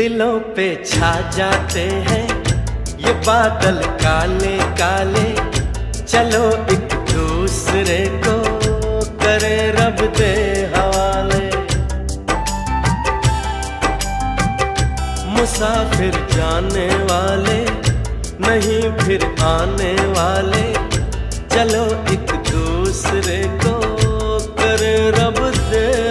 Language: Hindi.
दिलों पे छा जाते हैं ये बादल काले काले। चलो एक दूसरे को करे रब दे हवाले। मुसाफिर जाने वाले नहीं फिर आने वाले। चलो एक दूसरे को करे रब दे